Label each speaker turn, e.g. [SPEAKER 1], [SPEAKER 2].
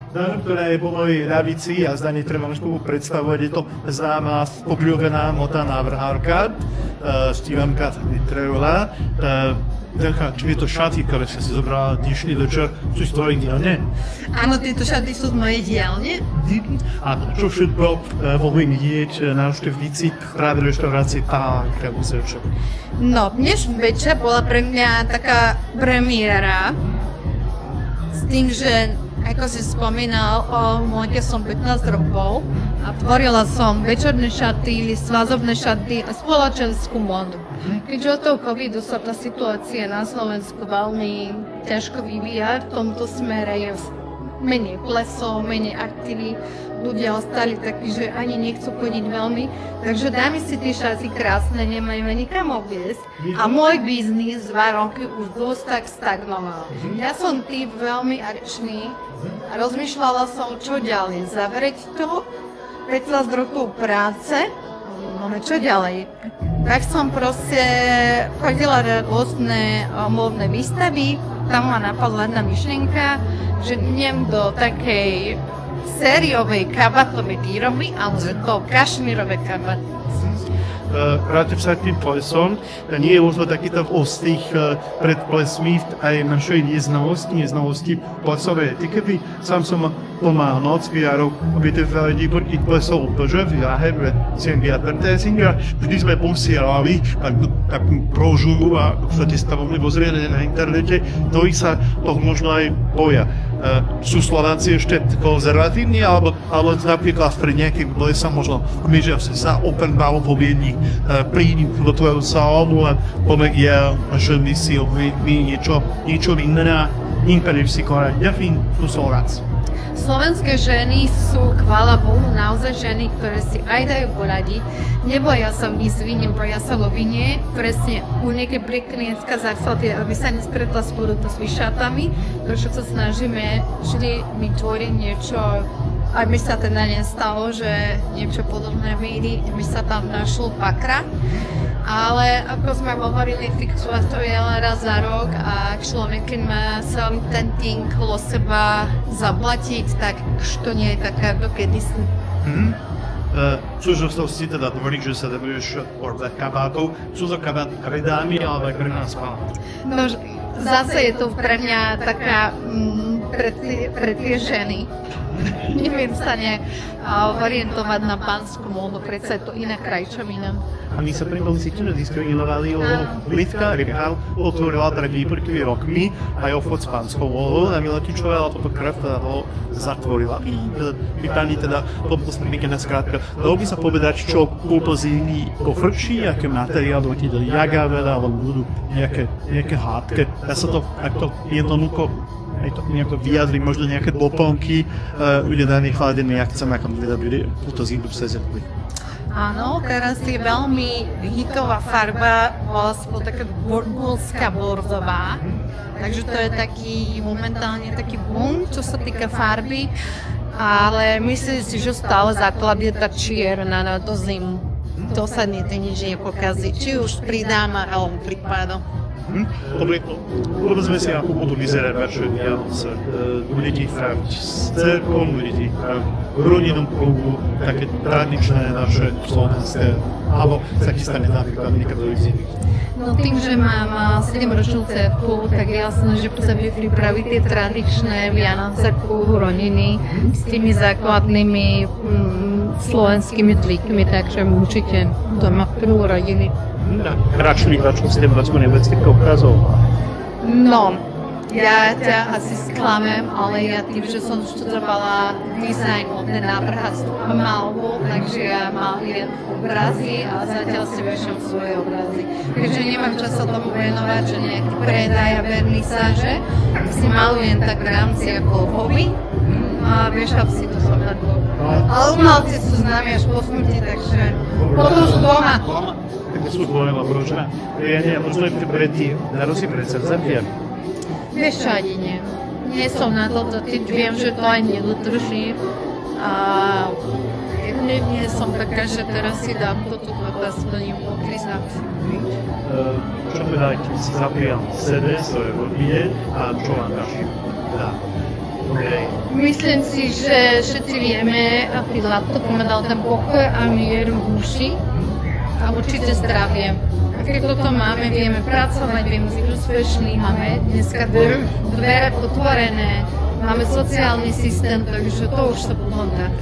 [SPEAKER 1] Dáma, ktorá je po mojej ľavici a zdanie treba trošku predstavovať, je to známa obľúbená motaná vrhárka, Stevenka Treula. Či je to šaty, ktoré sa si zobrala dnešný večer, sú z tvojej dielne?
[SPEAKER 2] Áno, tieto šaty sú z mojej dielne.
[SPEAKER 1] A čo všetko mohli vidieť návštevníci práve reštaurácie Tálánka Musevča?
[SPEAKER 2] No, dnešný večer bola pre mňa taká premiéra s tým, že ako si spomínal, o môjke som 15 rokov a tvorila som večerné šaty, svazovné šaty a spoločenskú módu. Keďže od toho covidu sa tá situácia na Slovensku veľmi ťažko vyvíja, v tomto smere je menej plesov, menej aktivít, ľudia ostali takí, že ani nechcú chodiť veľmi, takže dámy si tie šaty krásne, nemajú nikam obviesť a môj biznis 2 roky už dosť tak stagnoval. Ja som typ veľmi akčný a rozmýšľala som, čo ďalej, zavrieť to, 15 rokov práce, no čo ďalej. Tak som proste chodila na rôzne módne výstavy, tam ma napadla jedna myšlienka, že idem do takej sériovej kabatovej výroby, ale že to kašmírové kabaty.
[SPEAKER 1] Vrátim sa k tým plesom. Nie je možno takýto ostých pred plesmi aj našej neznalosti plesovej etikety. Sám som pomáhal noc VR-ov, aby tie výborky plesov úplne v Jahe, sem advertising a vždy sme posielali takú brožúru a v podstate stavovne pozrieť na internete, ktorí sa toho možno aj boja. Sú Slováci ešte konzervatívni, alebo napríklad pri nejakým plesa možno myžia sa open ball poviední prídu do tvojho salónu a povedia, že my si niečo iné imperium si konať. Ďakujem, tu som rád.
[SPEAKER 2] Slovenské ženy sú, chvála Bohu, naozaj ženy, ktoré si aj dajú poradiť. Neboja sa výzvy, neboja sa lovinie. Presne u niekej pre klientská zásada, aby sa nestretla s šatami, pretože sa snažíme vždy vytvoriť niečo, aby sa teda nestalo, že niečo podobné vyjde, by sa tam našlo pakra. Ale ako sme hovorili, fixovať to je len raz za rok a človek, keď má celý ten tým okolo seba zaplatiť, tak už to nie je taká dokedy si.
[SPEAKER 1] Čože si teda hovorí, že sa debuješ podľa kabátov. Sú to kabáty pre dámy, alebo aj pre nás pánov?
[SPEAKER 2] No, zase je to pre mňa taká pre tie ženy. Neviem sa orientovať na pánsku módu, predsa je to iná krajčom inám.
[SPEAKER 1] A my sa približili si, že diskriminovali Lidka Rybál otvorila pred niekoľkými rokmi aj obchod s pánskou módou a Miletičová, ale toto krev teda ho zatvorila. Vypadli teda to posledníke na skrátka. Dalo by sa povedať, čo kúpil z iný kofrčí, aké materiál dojde do jagavela, alebo budú nejaké hádke. Dá sa to takto jednoducho aj to nejako vyjadri, možno nejaké doplnky bude daný chladený akcem, ako teda bude túto zimu sezóny.
[SPEAKER 2] Áno, teraz je veľmi hitová farba, bola taká borbulská bordová, takže to je taký momentálne taký boom, čo sa týka farby, ale myslím si, že stále základ je tá čierna na to zimu. To sa nič nepokazí, či už pri dámach alebo pri pádoch.
[SPEAKER 1] Povedzme si, ako budú vyzerať vaše Vianoce. Budete ich tráviť s cerkom, budete ich tráviť v rodinnom kruhu, také tradičné naše slovenské, alebo sa chystane napríklad niektorých z nich.
[SPEAKER 2] No tým, že mám 7-ročnú cerku, tak jasné, že sa vie pripraviť tie tradičné Vianoce kruhu rodiny s tými základnými slovenskými zvykmi, takže určite doma v kruhu rodiny.
[SPEAKER 1] Hračných 17 nemeckých Kaukazov.
[SPEAKER 2] No, ja ťa asi sklamem, ale ja tým, že som študovala dizajn modné návrhatstvo a malbu, takže ja malujem obrazy a zatiaľ si vešam svoje obrazy. Takže nemám čas sa tomu venovať, že nejaký predaj a vernisáže, si malujem tak v rámci ako hobby a vešam si to som na to. Ale umelci sú známi až po smrti, takže potom sú doma.
[SPEAKER 1] Také sú dvojela brožná. Ja neviem, možno je predtý, daro si predsedzať?
[SPEAKER 2] Vieš čo, ani nie. Nie som na toto typ, viem, že to aj nedodrží. A nie som taká, že teraz si dám toto otázku, nepriznám.
[SPEAKER 1] Čo povedať, si zaprijal CD, svoje rodine a čo vám daží?
[SPEAKER 2] Myslím si, že všetci vieme, pri laptopu ma dal ten pokoj a mier v duši a určite zdravie. A keď toto máme, vieme pracovať, vieme byť úspešní, máme dneska dvere otvorené, máme sociálny systém, takže to už sa pomohlo dať.